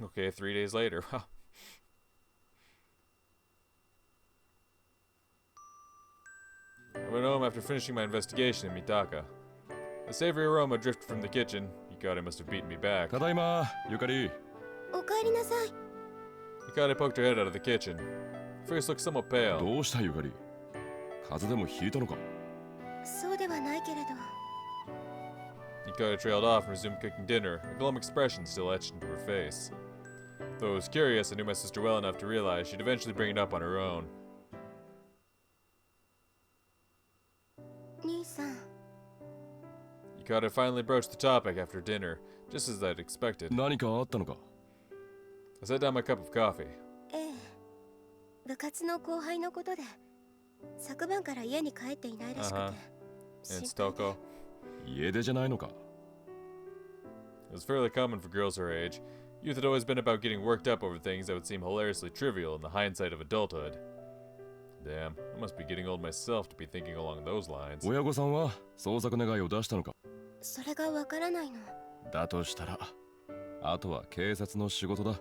Okay, 3 days later. I went home after finishing my investigation in Mitaka. A savory aroma drifted from the kitchen. Hikari must have beaten me back. Tadaima, Yukari. Hikari poked her head out of the kitchen. Her face looked somewhat pale. どうしたゆかり風邪でもひいたのか Hikari trailed off and resumed cooking dinner, a glum expression still etched into her face. Though I was curious, I knew my sister well enough to realize she'd eventually bring it up on her own. Hikari finally broached the topic after dinner, just as I'd expected. 何かあったのか I set down my cup of coffee. 部活の後輩のことで昨晩から家に帰っていないらしくて And Stoko. 家出じゃないのか It was fairly common for girls her age. Youth had always been about getting worked up over things that would seem hilariously trivial in the hindsight of adulthood. Damn, I must be getting old myself to be thinking along those lines. 親御さんは捜索願いを出したのかそれがわからないのだとしたらあとは警察の仕事だ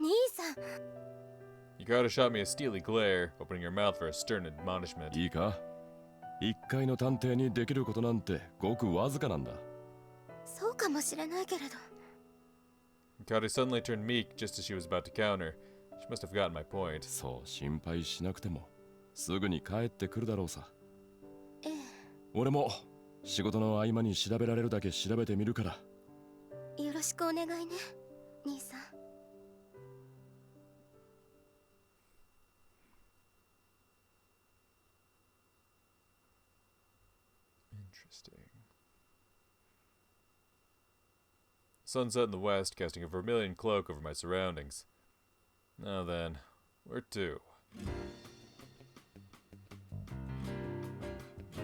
兄さん Yukata shot me a steely glare, opening her mouth for a stern admonishment. いいか一回の探偵にできることなんてごくわずかなんだそうかもしれないけれど Yukata suddenly turned meek just as she was about to counter. She must have gotten my point. そう心配しなくてもすぐに帰ってくるだろうさええ俺も仕事の合間に調べられるだけ調べてみるからよろしくお願いね兄さん Interesting. Sunset in the west, casting a vermilion cloak over my surroundings. Now then, where to?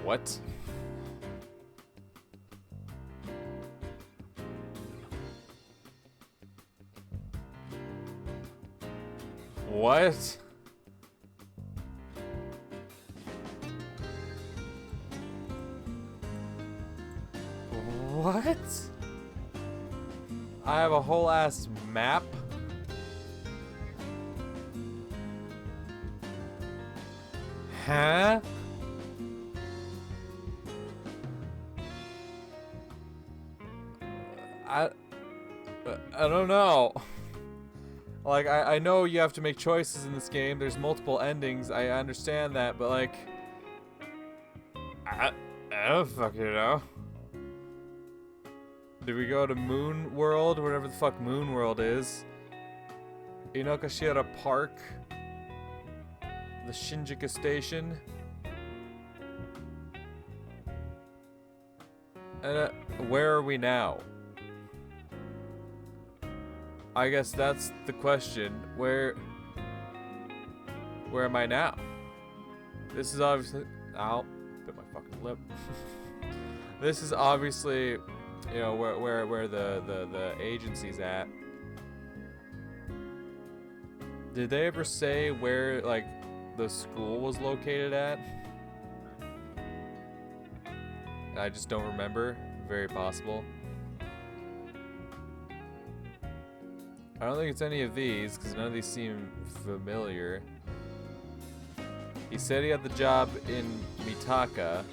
What? What? What? I have a whole ass map? Huh? I don't know. Like, I know you have to make choices in this game. There's multiple endings. I understand that, but like... I don't fucking know. Do we go to Moon World? Whatever the fuck Moon World is. Inokashira Park. The Shinjuku Station. And where are we now? I guess that's the question. Where am I now? This is obviously... Ow. Bit my fucking lip. This is obviously, you know, where the agency's at. Did they ever say where, like, the school was located at? I just don't remember. Very possible. I don't think it's any of these, because none of these seem familiar. He said he had the job in Mitaka.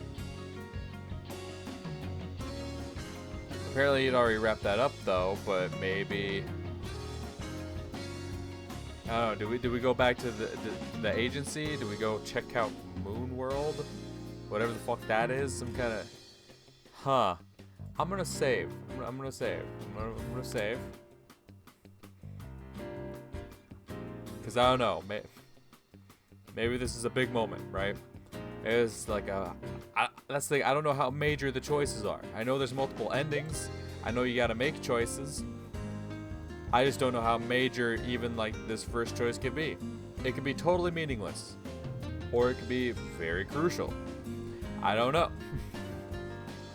Apparently he'd already wrapped that up though, but maybe... I don't know, do we go back to the agency? Do we go check out Moon World? Whatever the fuck that is, some kind of... Huh. I'm gonna save. I'm gonna save. I'm gonna save. Because I don't know, maybe this is a big moment, right? It's like that's the thing, I don't know how major the choices are. I know there's multiple endings. I know you gotta make choices. I just don't know how major even like this first choice could be. It could be totally meaningless. Or it could be very crucial. I don't know.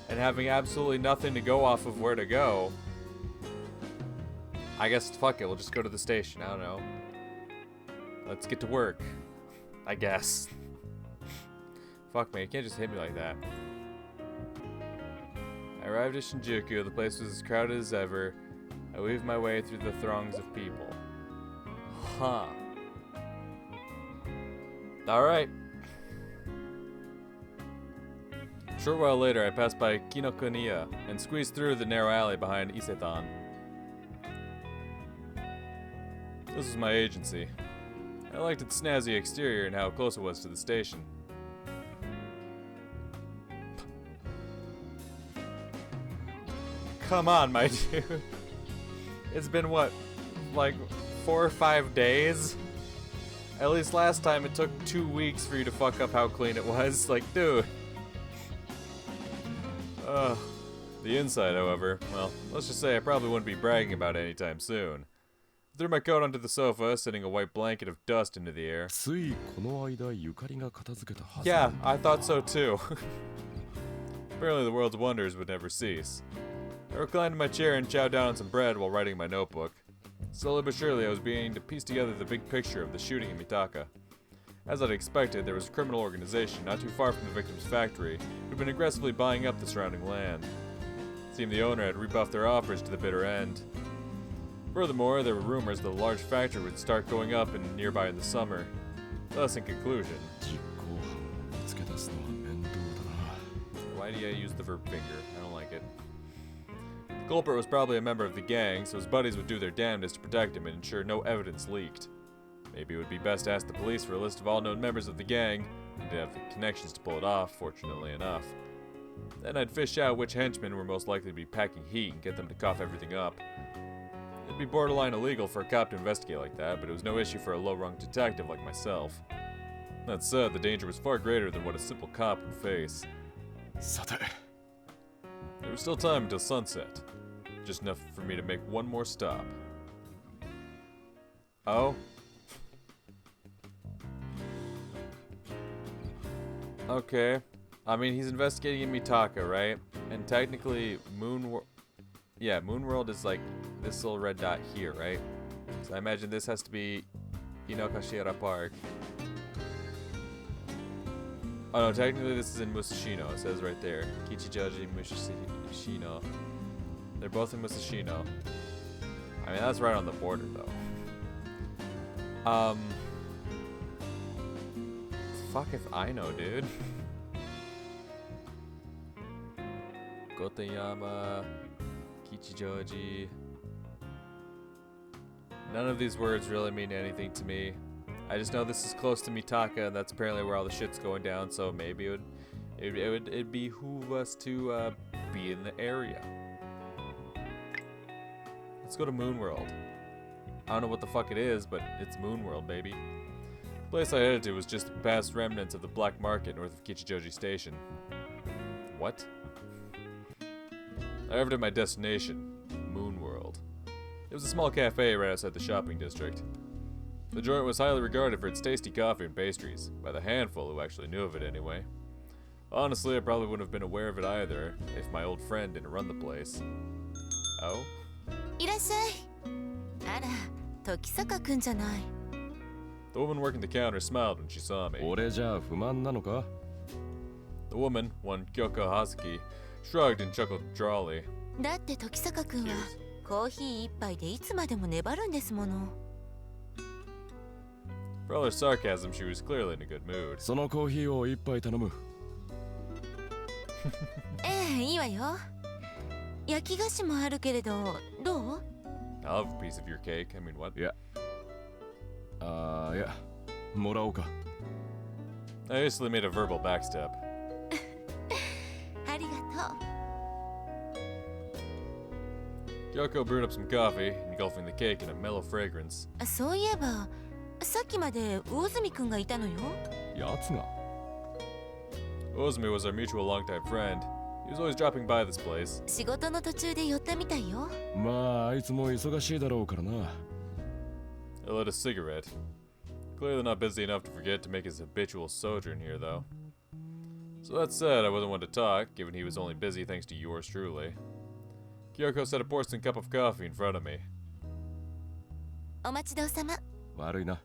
And having absolutely nothing to go off of where to go, I guess fuck it, we'll just go to the station, I don't know. Let's get to work, I guess. Fuck me, you can't just hit me like that. I arrived at Shinjuku, the place was as crowded as ever. I weave my way through the throngs of people. Huh. Alright. A short while later, I passed by Kinokuniya and squeezed through the narrow alley behind Isetan. This was my agency. I liked its snazzy exterior and how close it was to the station. Come on, my dude. It's been what, like 4 or 5 days? At least last time it took 2 weeks for you to fuck up how clean it was. Like, dude. The inside, however, well, let's just say I probably wouldn't be bragging about it anytime soon. I threw my coat onto the sofa, sending a white blanket of dust into the air. Yeah, I thought so too. Apparently the world's wonders would never cease. I reclined in my chair and chowed down on some bread while writing my notebook. Slowly but surely I was beginning to piece together the big picture of the shooting in Mitaka. As I'd expected, there was a criminal organization not too far from the victim's factory who'd been aggressively buying up the surrounding land. It seemed the owner had rebuffed their offers to the bitter end. Furthermore, there were rumors that a large factory would start going up nearby in the summer. Thus, in conclusion... Why do you use the verb finger? I don't like it. The culprit was probably a member of the gang, so his buddies would do their damnedest to protect him and ensure no evidence leaked. Maybe it would be best to ask the police for a list of all known members of the gang, and to have the connections to pull it off, fortunately enough. Then I'd fish out which henchmen were most likely to be packing heat and get them to cough everything up. It'd be borderline illegal for a cop to investigate like that, but it was no issue for a low-rung detective like myself. That said, the danger was far greater than what a simple cop would face. There was still time until sunset. Just enough for me to make one more stop. Oh? Okay. I mean, he's investigating in Mitaka, right? And technically, Moonworld is like this little red dot here, right? So I imagine this has to be Inokashira Park. Oh no, technically this is in Musashino. It says right there. Kichijoji Musashino. They're both in Musashino. I mean, that's right on the border, though. Fuck if I know, dude. Gotayama, Kichijoji. None of these words really mean anything to me. I just know this is close to Mitaka, and that's apparently where all the shit's going down. So maybe it'd behoove us to be in the area. Let's go to Moonworld. I don't know what the fuck it is, but it's Moonworld, baby. The place I headed to was just past remnants of the black market north of Kichijoji Station. What? I arrived at my destination, Moonworld. It was a small cafe right outside the shopping district. The joint was highly regarded for its tasty coffee and pastries, by the handful who actually knew of it anyway. Honestly, I probably wouldn't have been aware of it either, if my old friend didn't run the place. Oh? いらっしゃい。あら、時坂くんじゃない。The woman working the counter smiled when she saw me. 俺じゃあ不満なのか? The woman, one Kyoko Hazuki, shrugged and chuckled drawly. だって時坂くんはコーヒー一杯でいつまでも粘るんですもの。For all her sarcasm, she was clearly in a good mood. そのコーヒーを一杯頼む。ええ、いいわよ。焼き菓子もあるけれど、どう? I'll have a piece of your cake. I mean, what? いや、もらおうか。I hastily made a verbal backstep. ありがとう。 Kyoko brewed up some coffee, engulfing the cake in a mellow fragrance. そういえば、さっきまで魚住くんがいたのよ。やつが。Uozumi was our mutual longtime friend. He was always dropping by this place. 仕事の途中で寄ったみたいよ。まあ、あいつも忙しいだろうからな。I lit a cigarette. Clearly not busy enough to forget to make his habitual sojourn here, though. So that said, I wasn't one to talk, given he was only busy thanks to yours truly. Kyoko set a porcelain cup of coffee in front of me. お待ちどうさま。悪いな。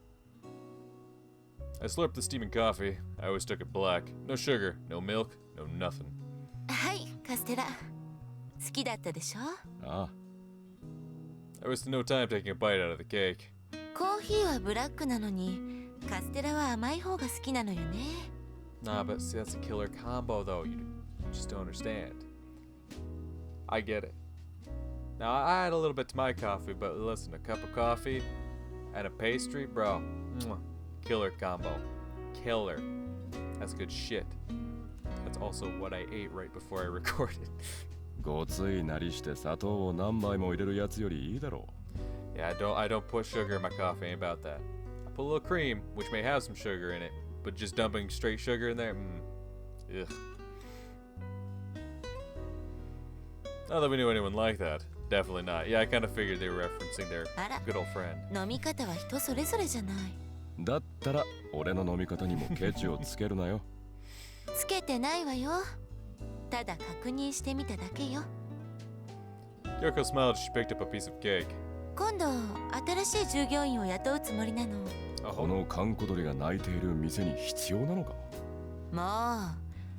I slurped the steaming coffee. I always took it black. No sugar, no milk, no nothing. はい、カステラ。好きだったでしょ? ああ。I wasted no time taking a bite out of the cake. コーヒーはブラックなのにカステラは甘い方が好きなのよね。 Nah, but see, that's a killer combo, though. You just don't understand. I get it. Now, I add a little bit to my coffee, but listen, a cup of coffee and a pastry, bro. Mwah, killer combo. Killer. That's good shit. That's also what I ate right before I recorded. ごついなりして砂糖を何杯も入れるやつよりいいだろ Yeah, I don't put sugar in my coffee. Ain't about that. I put a little cream, which may have some sugar in it, but just dumping straight sugar in there, ugh. Not that we knew anyone like that. Definitely not. Yeah, I kind of figured they were referencing their good old friend. 飲み方は人それぞれじゃない。だったら俺の飲み方にもケチをつけるなよつけてないわよ。ただ確認してみただけよ。 Kyoko smiled as she picked up a piece of cake. 今度新しい従業員を雇うつもりなの。このカンコ鳥が鳴いている店に必要なのかも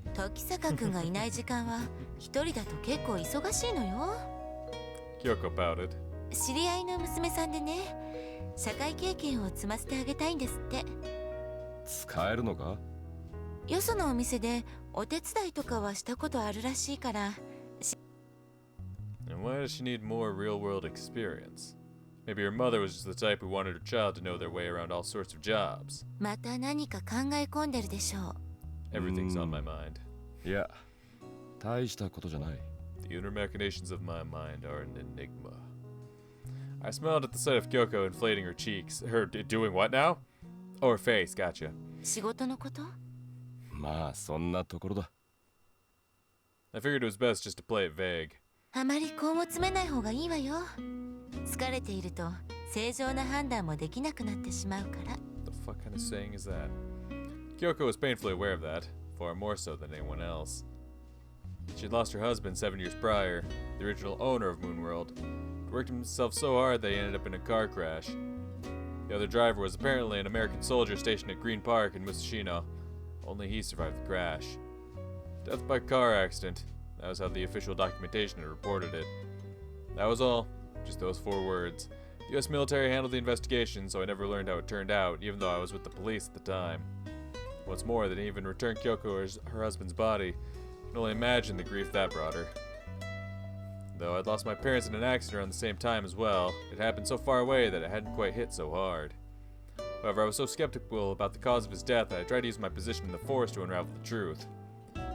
う時坂くんがいない時間は一人だと結構忙しいのよ。 Kyoko pouted. 知り合いの娘さんでね、社会経験を積ませてあげたいんですって。使えるのかよそのお店でお手伝いとかはしたことあるらしいから。 And why does she need more real-world experience? Maybe her mother was just the type who wanted her child to know their way around all sorts of jobs. また何か考え込んでるでしょう。 Everything's on my mind. いや大したことじゃない The inner machinations of my mind are an enigma. I smiled at the sight of Kyoko inflating her cheeks. Her doing what now? Oh, her face, gotcha. 仕事のこと？まあそんなところだ I figured it was best just to play it vague. あまり根を詰めない方がいいわよ。疲れていると正常な判断もできなくなってしまうから。 The fuck kind of saying is that? Kyoko was painfully aware of that, far more so than anyone else. She'd lost her husband 7 years prior, the original owner of Moonworld. He worked himself so hard that he ended up in a car crash. The other driver was apparently an American soldier stationed at Green Park in Musashino. Only he survived the crash. Death by car accident. That was how the official documentation had reported it. That was all. Just those 4 words. The US military handled the investigation, so I never learned how it turned out, even though I was with the police at the time. What's more, they didn't even return Kyoko her husband's body. I can only imagine the grief that brought her. Though I'd lost my parents in an accident around the same time as well, it happened so far away that it hadn't quite hit so hard. However, I was so skeptical about the cause of his death that I tried to use my position in the force to unravel the truth.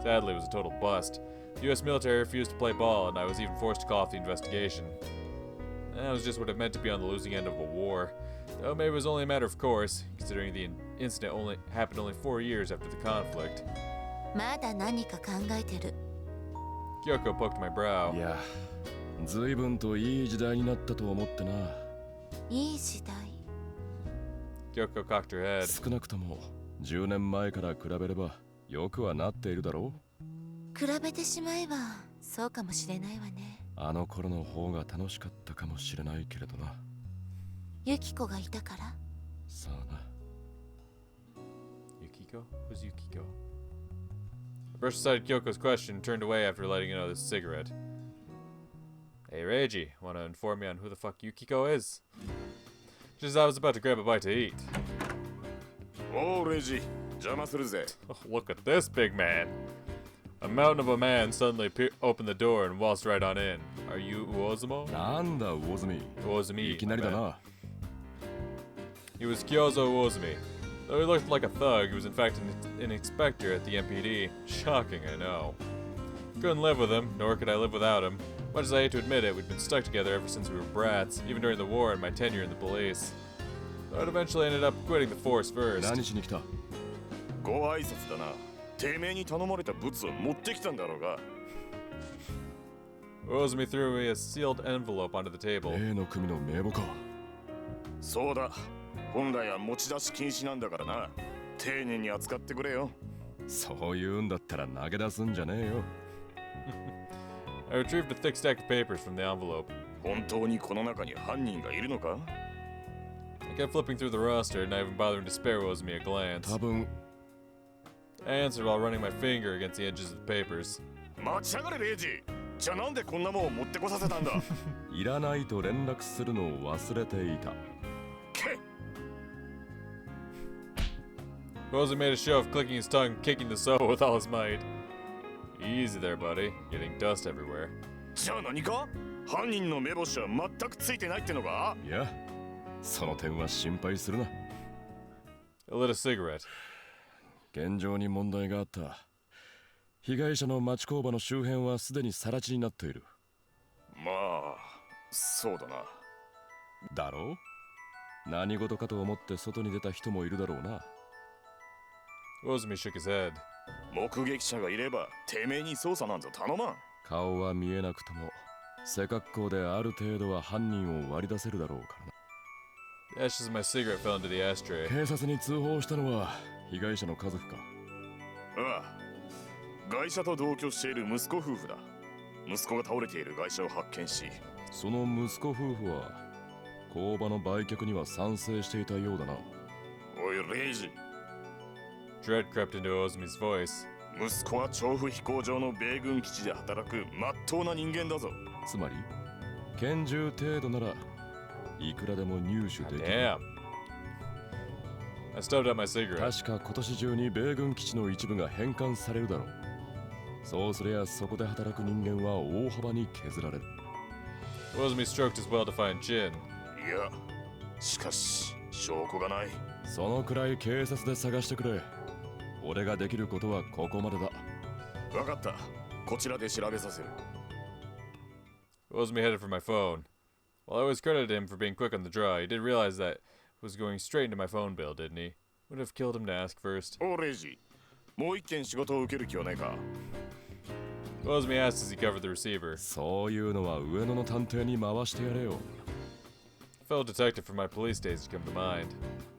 Sadly, it was a total bust. The US military refused to play ball, and I was even forced to call off the investigation. That was just what it meant to be on the losing end of a war. Though maybe it was only a matter of course, considering the incident happened only 4 years after the conflict. まだ何か考えてる。 Kyoko poked my brow. いや随分といい時代になったと思ってないい時代。 Kyoko cocked her head. 少なくとも10年前から比べればよくはなっているだろ比べてしまえばそうかもしれないわね。あの頃の方が楽しかったかもしれないけれどなユキコがいたから。さあな Yukiko? Who's Yukiko? I brushed aside Kyoko's question and turned away after lighting another cigarette. Hey Reiji, wanna inform me on who the fuck Yukiko is? Just as I was about to grab a bite to eat. Oh, Reiji, 邪魔するぜ。 Oh, look at this big man. A mountain of a man suddenly opened the door and waltzed right on in. Are you Uozumi? なんだ魚住 Uozumi. いきなりだ my bad. な He was Kyozo Uozumi. Though he looked like a thug, he was in fact an inspector at the MPD. Shocking, I know. Couldn't live with him, nor could I live without him. Much as I hate to admit it, we'd been stuck together ever since we were brats, even during the war and my tenure in the police. Though I'd eventually ended up quitting the force first. 何しに来たご挨拶だな。てめえに頼まれた物を持ってきたんだろうが。Uozumi threw me a sealed envelope onto the table. 例の組の名簿かそうだ。本来は持ち出し禁止なんだからな。丁寧に扱ってくれよ。そういうんだったら投げ出すんじゃねえよ I retrieved a thick stack of papers from the envelope. 本当にこの中に犯人がいるのか？ I kept flipping through the roster, not even bothering to spare Uozumi a glance. 多分 I answered while running my finger against the edges of the papers. 待ちやがれレイジ。じゃあなんでこんなもん持ってこさせたんだ。いらないと連絡するのを忘れていた。け Uozumi made a show of clicking his tongue, kicking the sofa with all his might. Easy there, buddy. Getting dust everywhere. じゃあ何か犯人の目星は全くついてないってのか。いや、その点は心配するな。I lit a cigarette. 現状に問題があった。被害者の町工場の周辺はすでに更地になっている。まあそうだな。だろう。何事かと思って外に出た人もいるだろうな。Uozumi shook his head. 目撃者がいればてめえに捜査なんぞ頼まん。顔は見えなくとも背格好である程度は犯人を割り出せるだろうからな。 The ashes of my cigarette fell into the ashtray. 警察に通報したのは被害者の家族か。ああ、外車と同居している息子夫婦だ。息子が倒れている外車を発見し、その息子夫婦は工場の売却には賛成していたようだな。おいレイジ、 Dread crept into Uozumi's voice. 息子は調布飛行場の米軍基地で働くまっとうな人間だぞ。つまり拳銃程度ならいくらでも入手できる。 Damn. I stubbed out my cigarette. 確か今年中に米軍基地の一部が返還されるだろう。そうすりゃそこで働く人間は大幅に削られる。 Uozumi stroked his well-defined chin. いや、しかし証拠がない。そのくらい警察で探してくれ。俺ができることはここまでだ。わかった。こちらで調べさせる。 Uozumi headed for my phone. While I always credited him for being quick on the draw, he did realize that it was going straight into my phone bill, didn't he? Would have killed him to ask first. おレイジ、もう一件仕事を受ける気はないか。 Uozumi asked as he covered the receiver. そういうのは上野の探偵に回してやれよ。 A fellow detective from my police days had come to mind.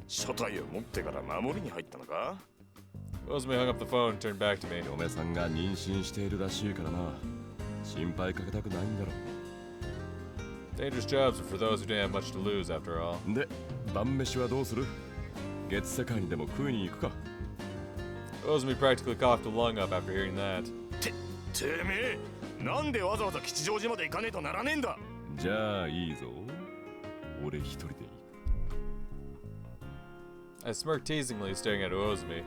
書体を持ってから守りに入ったのか。 Uozumi hung up the phone and turned back to me. 嫁さんが妊娠しているらしいからな。心配かけたくないんだろ Dangerous jobs are for those who didn't have much to lose, after all. う。で、晩飯はどうする？月世界にでも食いに行くか。 Uozumi practically coughed a lung up after hearing that. てめえ、なんでわざわざ吉祥寺まで行かねえとならねえんだ。じゃあいいぞ。俺一人でいい。 I smirked teasingly, staring at Uozumi.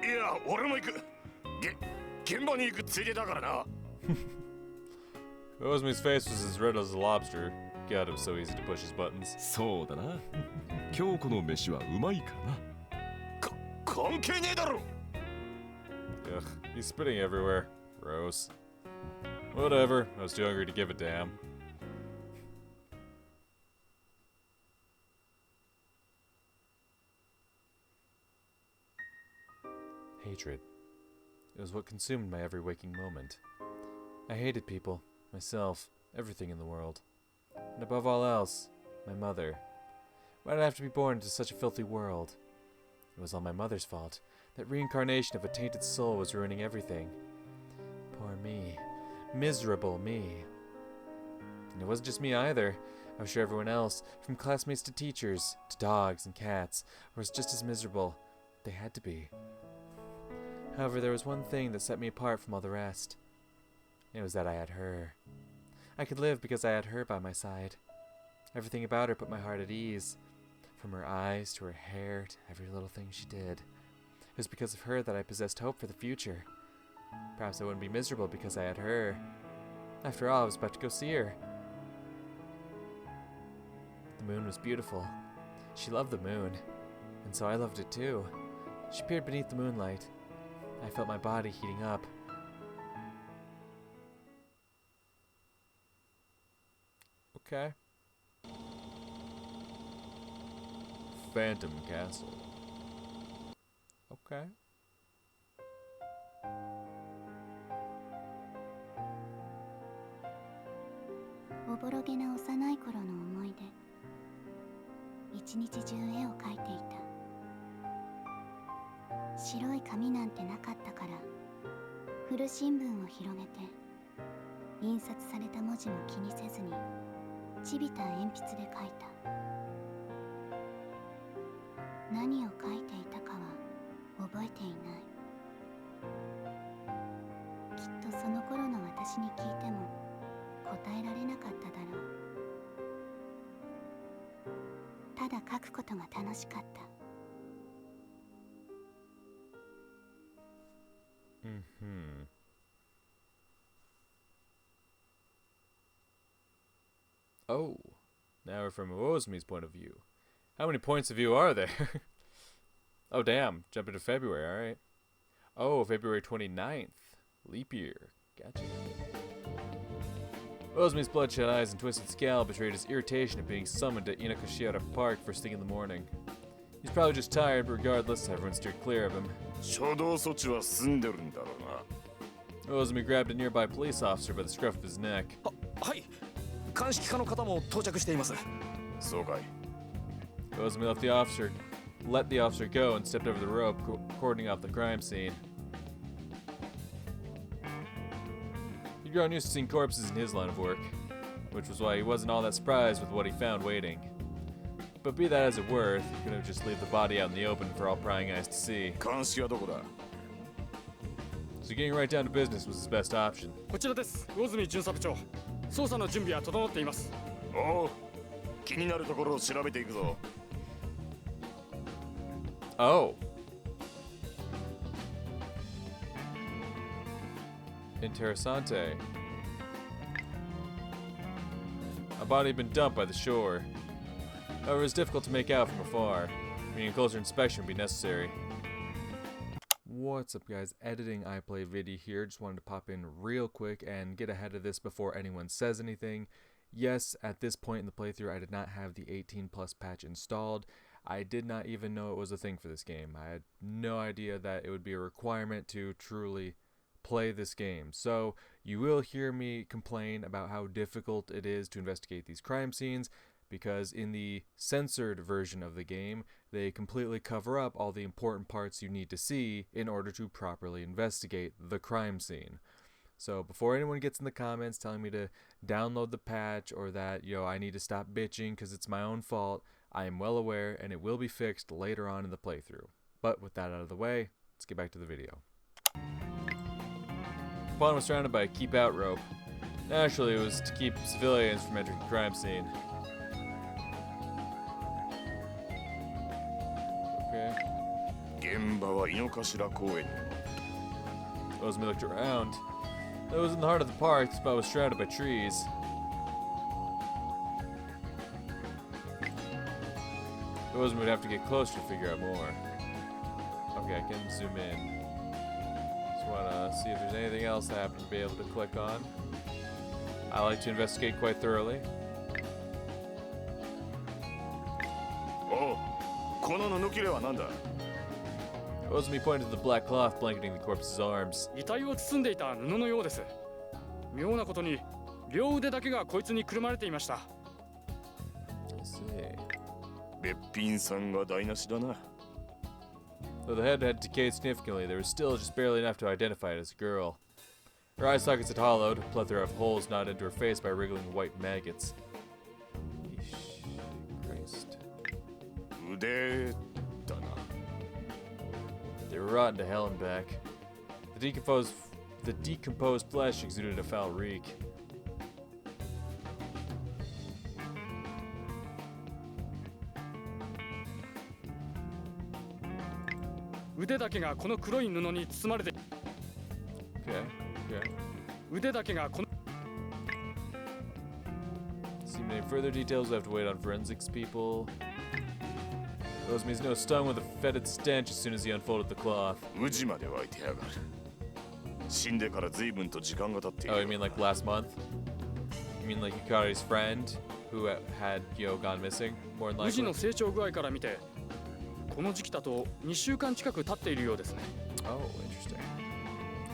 いや、俺も行く。現場に行くついでだからな。Uozumi's face was as red as a lobster. God, it was so easy to push his buttons. そうだな。今日この飯はうまいからな。関係ねえだろ。 Ugh, he's spitting everywhere. Gross. Whatever, I was too hungry to give a damn. Hatred. It was what consumed my every waking moment. I hated people, myself, everything in the world. And above all else, my mother. Why did I have to be born into such a filthy world? It was all my mother's fault. That reincarnation of a tainted soul was ruining everything. Poor me. Miserable me. And it wasn't just me either. I was sure everyone else, from classmates to teachers, to dogs and cats, was just as miserable. They had to be. However, there was one thing that set me apart from all the rest. It was that I had her. I could live because I had her by my side. Everything about her put my heart at ease. From her eyes to her hair to every little thing she did. It was because of her that I possessed hope for the future. Perhaps I wouldn't be miserable because I had her. After all, I was about to go see her. The moon was beautiful. She loved the moon, and so I loved it too. She peered beneath the moonlight. I felt my body heating up. Okay. Phantom Castle. Okay. おぼろげな幼い頃の思い出。一日中絵を描いていた。白い紙なんてなかったから、古新聞を広げて、印刷された文字も気にせずに、ちびた鉛筆で描いた。何を描いていたかは覚えていない。きっとその頃の私に聞いても答えられなかっただろう。ただ書くことが楽しかった。Oh, now we're from Uozumi's point of view. How many points of view are there? Oh, damn. Jump into February, alright. Oh, February 29th. Leap year. Gotcha. Uozumi's bloodshot eyes and twisted scowl betrayed his irritation at being summoned to Inakashihara Park first thing in the morning. He's probably just tired, but regardless, everyone steered clear of him. 初動措置は済んでるんだろうな。 Uozumi grabbed a nearby police officer by the scruff of his neck. はい。鑑識課の方も到着しています。そうかい。 Uozumi let the officer go and stepped over the rope, cordoning off the crime scene. He'd grown used to seeing corpses in his line of work, which was why he wasn't all that surprised with what he found waiting. But be that as it were, he couldn't have just leave the body out in the open for all prying eyes to see. 鑑識はどこだ？ So getting right down to business was his best option. こちらです。魚住巡査部長。捜査の準備は整っています。おう、気になるところを調べていくぞ。 Oh. Interessante. A body had been dumped by the shore. However, it was difficult to make out from afar, meaning a closer inspection would be necessary. What's up, guys? Editing IPlayVidya here. Just wanted to pop in real quick and get ahead of this before anyone says anything. Yes, at this point in the playthrough, I did not have the 18+ patch installed. I did not even know it was a thing for this game. I had no idea that it would be a requirement to truly play this game. So you will hear me complain about how difficult it is to investigate these crime scenes, because in the censored version of the game, they completely cover up all the important parts you need to see in order to properly investigate the crime scene. So before anyone gets in the comments telling me to download the patch or that, I need to stop bitching because it's my own fault, I am well aware and it will be fixed later on in the playthrough. But with that out of the way, let's get back to the video. Pawn was surrounded by a keep out rope. Naturally, it was to keep civilians from entering the crime scene. Okay. 現場は井の頭公園。 Uozumi looked around. It was in the heart of the park, the spot was surrounded by trees. Uozumi would have to get closer to figure out more. Okay, I can zoom in. Just wanna see if there's anything else I happen to be able to click on. I like to investigate quite thoroughly. おう、この布切れは何だ？ Uozumi pointed to the black cloth blanketing the corpse's arms. 遺体を包んでいた布のようです。妙なことに、両腕だけがこいつにくるまれていました。I see. べっぴんさんが台無しだな。 Though the head had decayed significantly, there was still just barely enough to identify it as a girl. Her eye sockets had hollowed, a plethora of holes gnawed into her face by wriggling white maggots. Yeesh, Christ. 腕だな。 They were rotten to hell and back. The decomposed flesh exuded a foul reek. 腕だけがこの黒い布に包まれて、 Okay. 腕だけがこの Seeing any further details, we'll have to wait on forensics people. Uozumi's nose stung with a fetid stench as soon as he unfolded the cloth. 宇治まで湧いてやがる。死んでから随分と時間が経っている。 Oh, you mean like last month? You mean like Yukari's friend who had, gone missing? More than 宇治 likely. の成長具合から見て、この時期だと2週間近く経っているようですね。 Oh, interesting.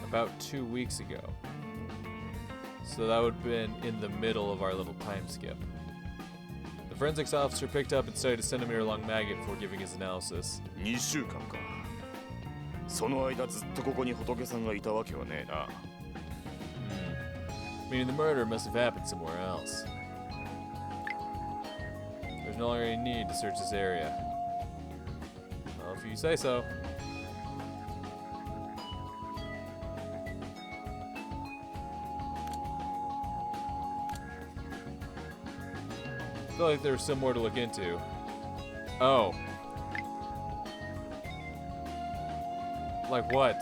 About 2 weeks ago. So that would have been in the middle of our little time skip. The forensics officer picked up and studied a centimeter-long maggot before giving his analysis. 2週間か。その間ずっとここに仏さんがいたわけはねえな。Meaning the murder must have happened somewhere else. There's no longer any need to search this area. Well, if you say so. feel like there's some more to look into. Oh. Like what?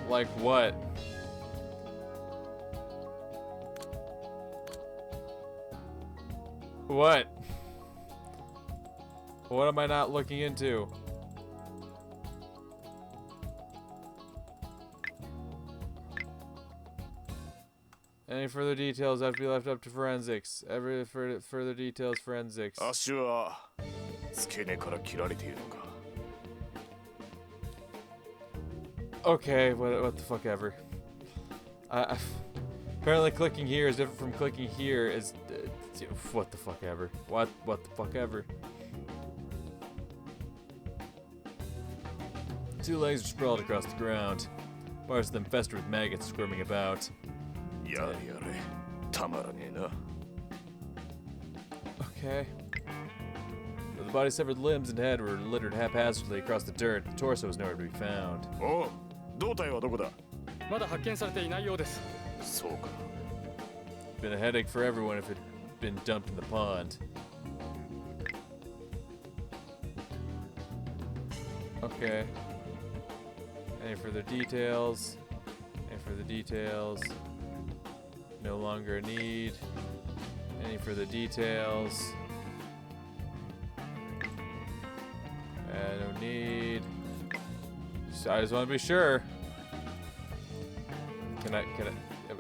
Like what? What? What am I not looking into? Any further details have to be left up to forensics. Every further details, forensics. 足は付け根から切られているのか。 Okay, what the fuck ever. Apparently clicking here is different from clicking here is what the fuck ever. What the fuck ever. Two legs are sprawled across the ground. Parts of them festered with maggots squirming about. やれやれ、たまらねえな。 Okay. The body's severed limbs and head were littered haphazardly across the dirt. The torso was nowhere to be found. おう、胴体はどこだ？まだ発見されていないようです。そうか。 Been a headache for everyone if it'd been dumped in the pond. Okay. Any further details? Any further details? No longer a need. Any further details? No need. I just want to be sure. Can I,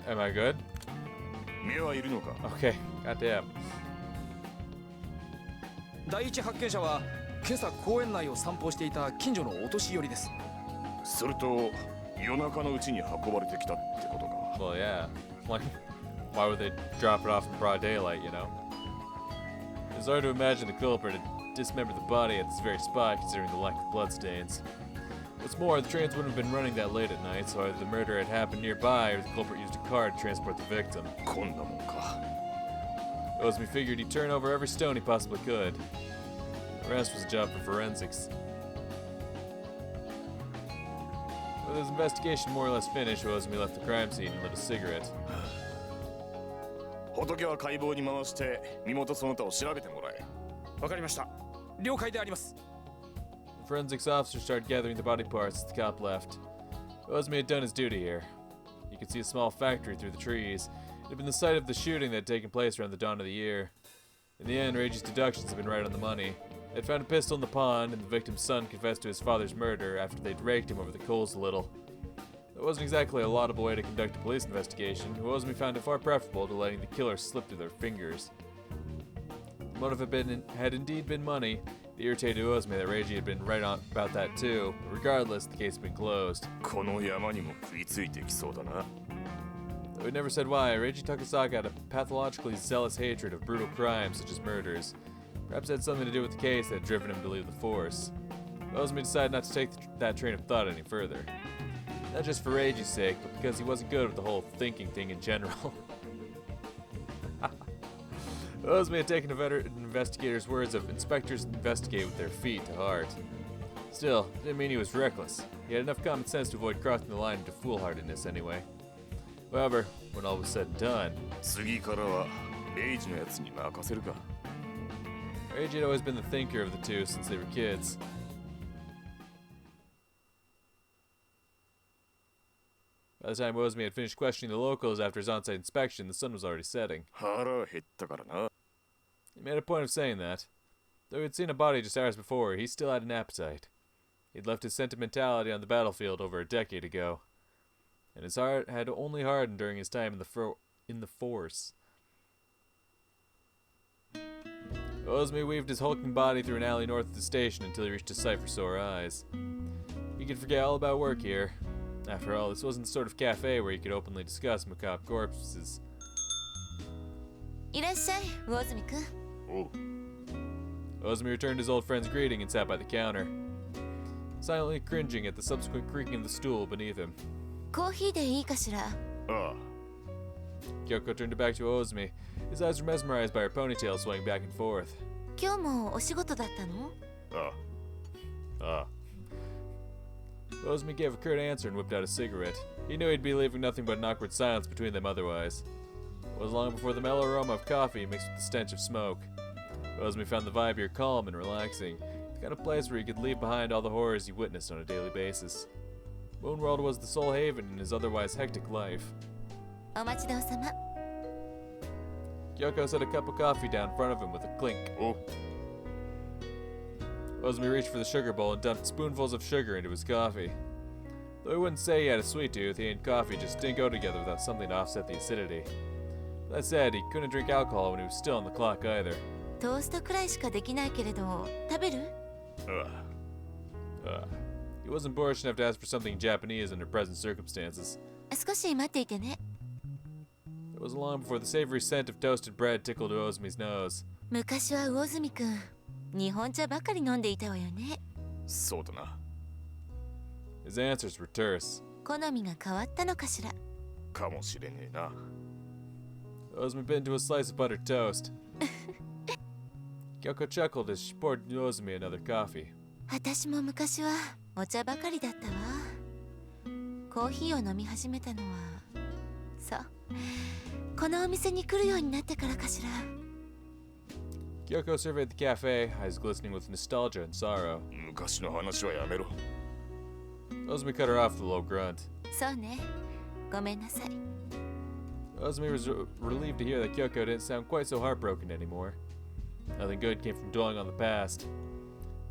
am I good? 目はいるのか？ Okay, goddamn. 第一発見者は今朝公園内を散歩していた近所のお年寄りです。それと夜中のうちに運ばれてきたってことか。 Well, yeah. Like, why would they drop it off in broad daylight, you know? It's hard to imagine the culprit had dismembered the body at this very spot, considering the lack of bloodstains. What's more, the trains wouldn't have been running that late at night, so either the murder had happened nearby or the culprit used a car to transport the victim. こんなもんか。 Uozumi figured he'd turn over every stone he possibly could. The rest was a job for forensics. With his investigation more or less finished, Uozumi left the crime scene and lit a cigarette. 仏は解剖に回して身元その他を調べてもらえ。わかりました。了解であります。 The forensics officer started gathering the body parts as the cop left. Uozumi had done his duty here. You could see a small factory through the trees. It had been the site of the shooting that had taken place around the dawn of the year. In the end, Reiji's deductions had been right on the money. They'd found a pistol in the pond, and the victim's son confessed to his father's murder after they'd raked him over the coals a little. It wasn't exactly a laudable way to conduct a police investigation. Uozumi found it far preferable to letting the killer slip through their fingers. The motive had indeed been money. It irritated Uozumi that Reiji had been right on about that too. But regardless, the case had been closed. この山にも食いついてきそうだな。 Though he never said why, Reiji Takasaka had a pathologically zealous hatred of brutal crimes such as murders. Perhaps it had something to do with the case that had driven him to leave the force. Uozumi decided not to take that train of thought any further. Not just for Reiji's sake, but because he wasn't good with the whole thinking thing in general. Uozumi had taken a veteran investigator's words of inspectors investigate with their feet to heart. Still, it didn't mean he was reckless. He had enough common sense to avoid crossing the line into foolhardiness anyway. However, when all was said and done, 次からはレイジのやつに任せるか。 Reiji had always been the thinker of the two since they were kids. By the time Uozumi had finished questioning the locals after his on-site inspection, the sun was already setting. 腹減ったからな。 He made a point of saying that. Though he had seen a body just hours before, he still had an appetite. He'd left his sentimentality on the battlefield over a decade ago, and his heart had only hardened during his time in the force. Uozumi weaved his hulking body through an alley north of the station until he reached a sight for sore eyes. He could forget all about work here. After all, this wasn't the sort of cafe where you could openly discuss macabre corpses. いらっしゃい、魚住くん。おう。 Uozumi returned his old friend's greeting and sat by the counter, silently cringing at the subsequent creaking of the stool beneath him. コーヒーでいいかしら。ああ。 Kyoko turned it back to Uozumi. His eyes were mesmerized by her ponytail swaying back and forth. 今日もお仕事だったの？ああ。ああ。Uozumi gave a curt answer and whipped out a cigarette. He knew he'd be leaving nothing but an awkward silence between them otherwise. It was long before the mellow aroma of coffee mixed with the stench of smoke. Uozumi found the vibe here calm and relaxing, the kind of place where he could leave behind all the horrors he witnessed on a daily basis. Moonworld was the sole haven in his otherwise hectic life. お待ちどうさま。 Kyoko set a cup of coffee down in front of him with a clink. Oh. Uozumi reached for the sugar bowl and dumped spoonfuls of sugar into his coffee. Though he wouldn't say he had a sweet tooth, he and coffee just didn't go together without something to offset the acidity. That said, he couldn't drink alcohol when he was still on the clock either. トーストくらいしかできないけれど、食べる？ He wasn't boorish enough to ask for something Japanese under present circumstances. 少し待っていてね。 It wasn't long before the savory scent of toasted bread tickled Uozumi's nose. 昔は魚住くん、日本茶ばかり飲んでいたわよね。そうだな。His answers were terse. 好みが変わったのかしら。かもしれねえな。Uozumi bit into a slice of buttered toast. Kyoko chuckled as she poured Uozumi another coffee. 私も昔はお茶ばかりだったわ。コーヒーを飲み始めたのは、そう、このお店に来るようになってからかしら。Kyoko surveyed the cafe, eyes glistening with nostalgia and sorrow. 昔の話はやめろ。Uozumi cut her off with a low grunt. そうね、ごめんなさい。Uozumi was relieved to hear that Kyoko didn't sound quite so heartbroken anymore. Nothing good came from dwelling on the past.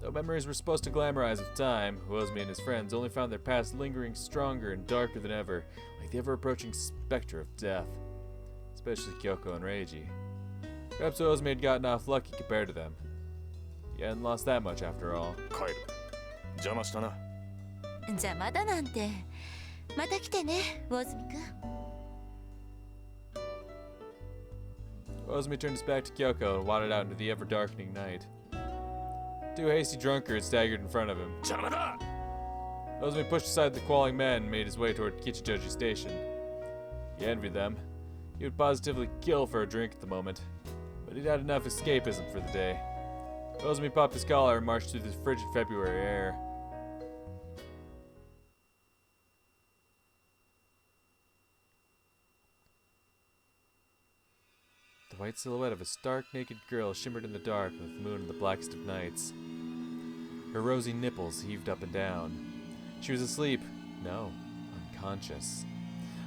Though memories were supposed to glamorize with time, Uozumi and his friends only found their past lingering stronger and darker than ever, like the ever-approaching specter of death. Especially Kyoko and Reiji. Perhaps Uozumi had gotten off lucky compared to them. He hadn't lost that much after all. 帰る。邪魔したな。邪魔だなんて。また来てね、魚住くん。Uozumi turned his back to Kyoko and wandered out into the ever-darkening night. Two hasty drunkards staggered in front of him. 邪魔だ。 Uozumi pushed aside the quarreling men and made his way toward Kichijoji Station. He envied them. He would positively kill for a drink at the moment, but he'd had enough escapism for the day. Uozumi popped his collar and marched through the frigid February air. The white silhouette of a stark, naked girl shimmered in the dark with the moon in the blackest of nights. Her rosy nipples heaved up and down. She was asleep. No, unconscious.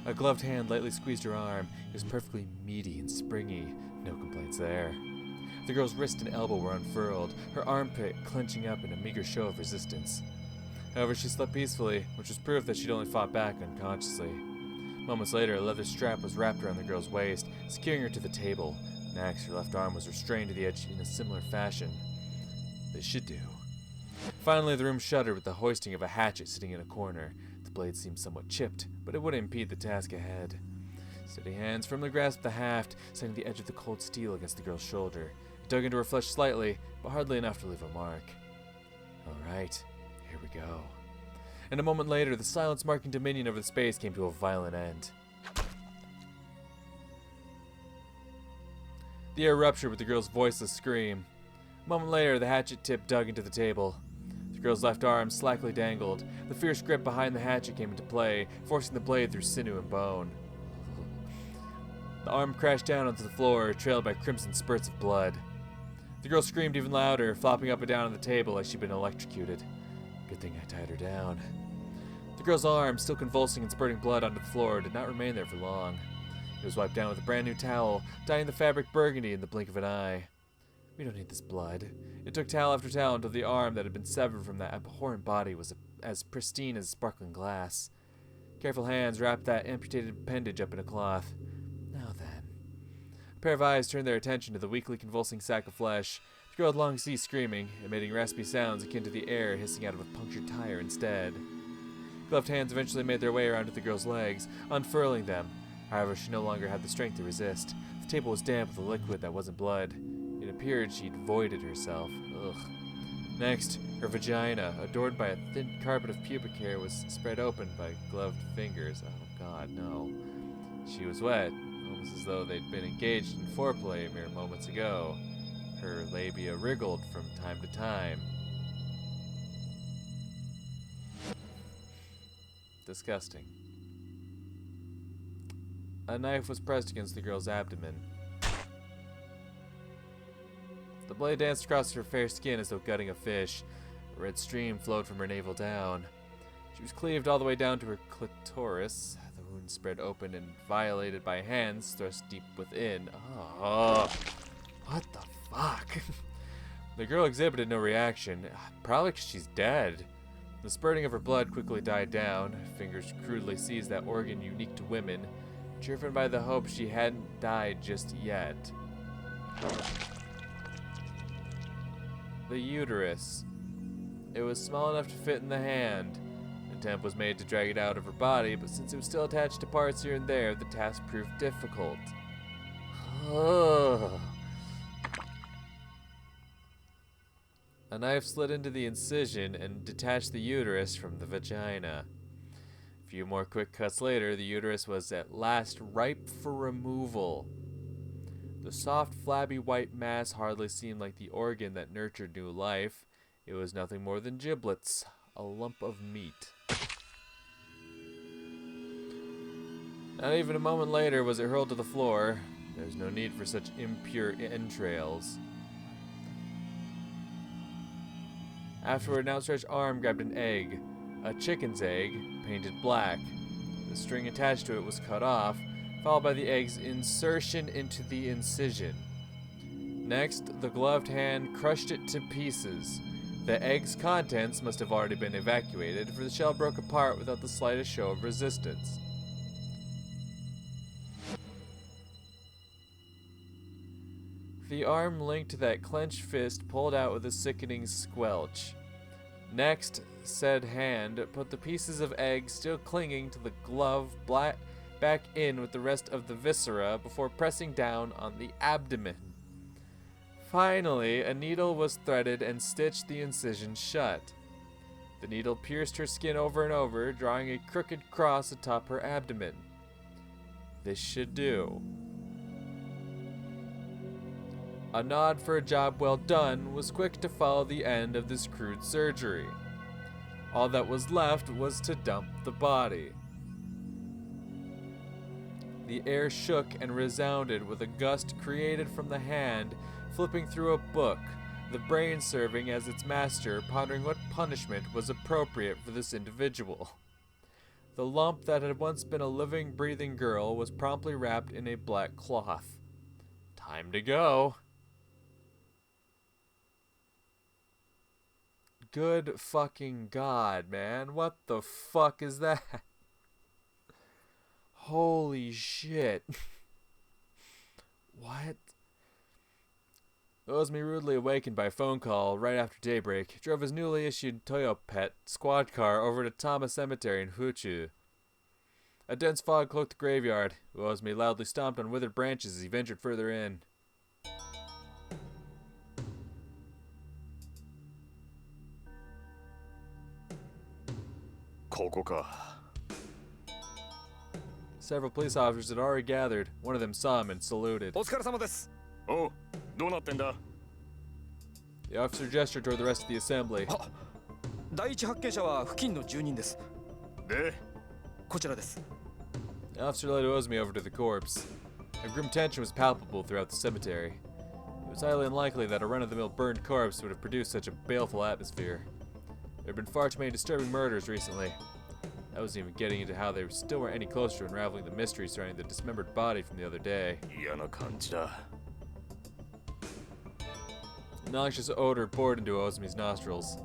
A gloved hand lightly squeezed her arm. It was perfectly meaty and springy. No complaints there. The girl's wrist and elbow were unfurled, her armpit clenching up in a meager show of resistance. However, she slept peacefully, which was proof that she'd only fought back unconsciously. Moments later, a leather strap was wrapped around the girl's waist, securing her to the table. Next, her left arm was restrained to the edge in a similar fashion. They should do. Finally, the room shuddered with the hoisting of a hatchet sitting in a corner. The blade seemed somewhat chipped, but it wouldn't impede the task ahead. Steady hands firmly grasped the haft, sending the edge of the cold steel against the girl's shoulder. It dug into her flesh slightly, but hardly enough to leave a mark. All right, here we go. And a moment later, the silence marking dominion over the space came to a violent end. The air ruptured with the girl's voiceless scream. A moment later, the hatchet tip dug into the table. The girl's left arm slackly dangled. The fierce grip behind the hatchet came into play, forcing the blade through sinew and bone. The arm crashed down onto the floor, trailed by crimson spurts of blood. The girl screamed even louder, flopping up and down on the table like she'd been electrocuted. Good thing I tied her down. The girl's arm, still convulsing and spurting blood onto the floor, did not remain there for long. It was wiped down with a brand new towel, dyeing the fabric burgundy in the blink of an eye. We don't need this blood. It took towel after towel until the arm that had been severed from that abhorrent body was as pristine as sparkling glass. Careful hands wrapped that amputated appendage up in a cloth. Now then. A pair of eyes turned their attention to the weakly convulsing sack of flesh. The girl had long ceased screaming, emitting raspy sounds akin to the air hissing out of a punctured tire instead. Gloved hands eventually made their way around to the girl's legs, unfurling them. However, she no longer had the strength to resist. The table was damp with a liquid that wasn't blood. It appeared she'd voided herself. Ugh. Next, her vagina, adorned by a thin carpet of pubic hair, was spread open by gloved fingers. Oh god, no. She was wet, almost as though they'd been engaged in foreplay mere moments ago. Her labia wriggled from time to time. Disgusting. A knife was pressed against the girl's abdomen. The blade danced across her fair skin as though gutting a fish. A red stream flowed from her navel down. She was cleaved all the way down to her clitoris. The wound spread open and violated by hands thrust deep within. Oh, what the fuck? The girl exhibited no reaction, probably because she's dead. The spurting of her blood quickly died down. Fingers crudely seized that organ unique to women, driven by the hope she hadn't died just yet. The uterus. It was small enough to fit in the hand. An attempt was made to drag it out of her body, but since it was still attached to parts here and there, the task proved difficult. Ugh. A knife slid into the incision and detached the uterus from the vagina. A few more quick cuts later, the uterus was at last ripe for removal. The soft, flabby white mass hardly seemed like the organ that nurtured new life. It was nothing more than giblets, a lump of meat. Not even a moment later was it hurled to the floor. There was no need for such impure entrails. Afterward, an outstretched arm grabbed an egg, a chicken's egg, painted black. The string attached to it was cut off, followed by the egg's insertion into the incision. Next, the gloved hand crushed it to pieces. The egg's contents must have already been evacuated, for the shell broke apart without the slightest show of resistance. The arm linked to that clenched fist pulled out with a sickening squelch. Next, said hand put the pieces of egg still clinging to the glove back in with the rest of the viscera before pressing down on the abdomen. Finally, a needle was threaded and stitched the incision shut. The needle pierced her skin over and over, drawing a crooked cross atop her abdomen. This should do. A nod for a job well done was quick to follow the end of this crude surgery. All that was left was to dump the body. The air shook and resounded with a gust created from the hand flipping through a book, the brain serving as its master, pondering what punishment was appropriate for this individual. The lump that had once been a living, breathing girl was promptly wrapped in a black cloth. Time to go. Good fucking God, man. What the fuck is that? Holy shit. What? Uozumi, rudely awakened by a phone call right after daybreak, drove his newly issued Toyopet squad car over to Tama Cemetery in Fuchu. A dense fog cloaked the graveyard. Uozumi loudly stomped on withered branches as he ventured further in. Several police officers had already gathered. One of them saw him and saluted. お疲れ様です。おう、どうなってんだ? The officer gestured toward the rest of the assembly. あ、第一発見者は付近の住人です。で、こちらです。 The officer led Uozumi over to the corpse. A grim tension was palpable throughout the cemetery. It was highly unlikely that a run-of-the-mill burned corpse would have produced such a baleful atmosphere. There have been far too many disturbing murders recently. I wasn't even getting into how they still weren't any closer to unraveling the mystery surrounding the dismembered body from the other day. 嫌な感じだ. A noxious odor poured into Uozumi's nostrils.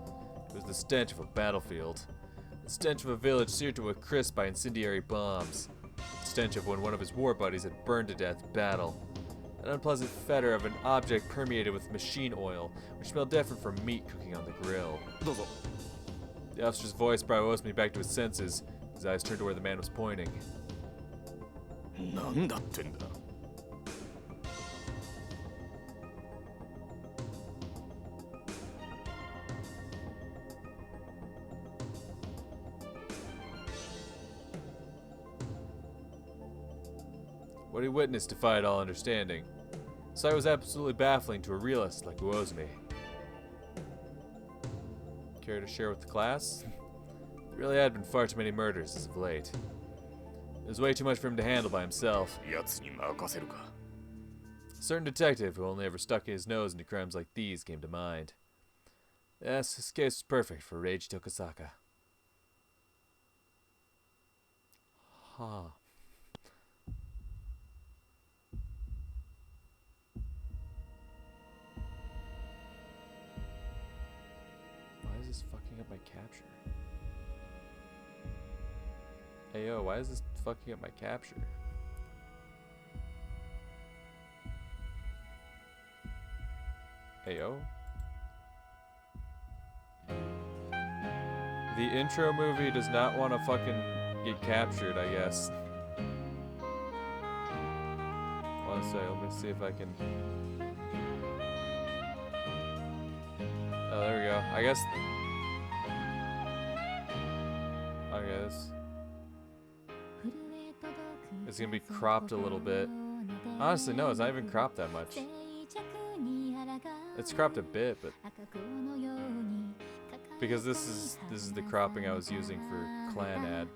It was the stench of a battlefield. The stench of a village seared to a crisp by incendiary bombs. The stench of when one of his war buddies had burned to death in battle. An unpleasant fetor of an object permeated with machine oil, which smelled different from meat cooking on the grill. どうぞ。 The officer's voice brought Uozumi back to his senses. His eyes turned to where the man was pointing. なんだってんだ? What he witnessed defied all understanding. The sight was absolutely baffling to a realist like Uozumi. Care to share with the class? The really had been far too many murders as of late. It was way too much for him to handle by himself. やつに任せるか。 A certain detective who only ever stuck his nose into crimes like these came to mind. Yes, this case was perfect for Reiji Tokasaka. Huh. Why is this fucking up my capture? Hey yo, why is this fucking up my capture? Hey yo. The intro movie does not want to fucking get captured, I guess. One second, let me see if I can. Oh, there we go. I guess. Okay, this. It's gonna be cropped a little bit. Honestly, no, it's not even cropped that much. It's cropped a bit, but because this is the cropping I was using for Clan Ad.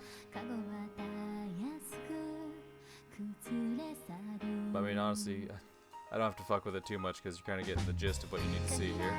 But I mean, honestly, I don't have to fuck with it too much because you're kind of getting the gist of what you need to see here.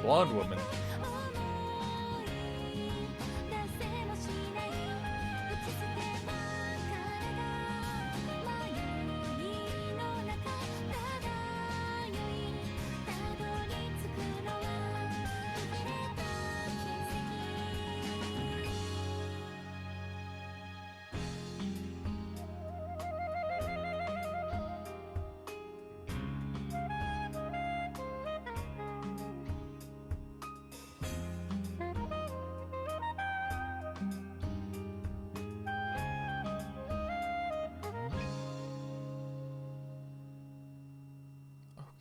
Blonde woman.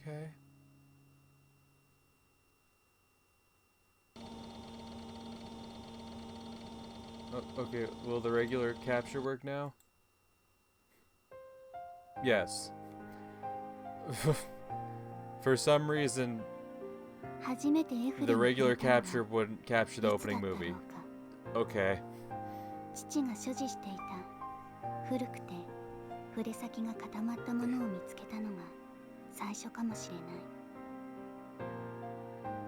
Okay. Oh, okay, will the regular capture work now? Yes. For some reason, the regular capture wouldn't capture the opening movie. Okay. 父が所持していた古くて筆先が固まったものを見つけたのが最初かもしれない。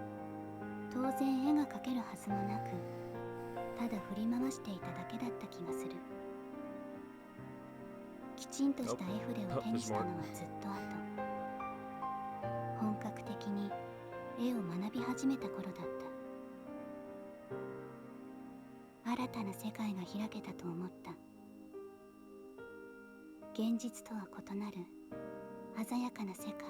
当然絵が描けるはずもなく、ただ振り回していただけだった気がする。きちんとした絵筆を手にしたのはずっと後。本格的に絵を学び始めた頃だった。新たな世界が開けたと思った。現実とは異なる鮮やかな世界。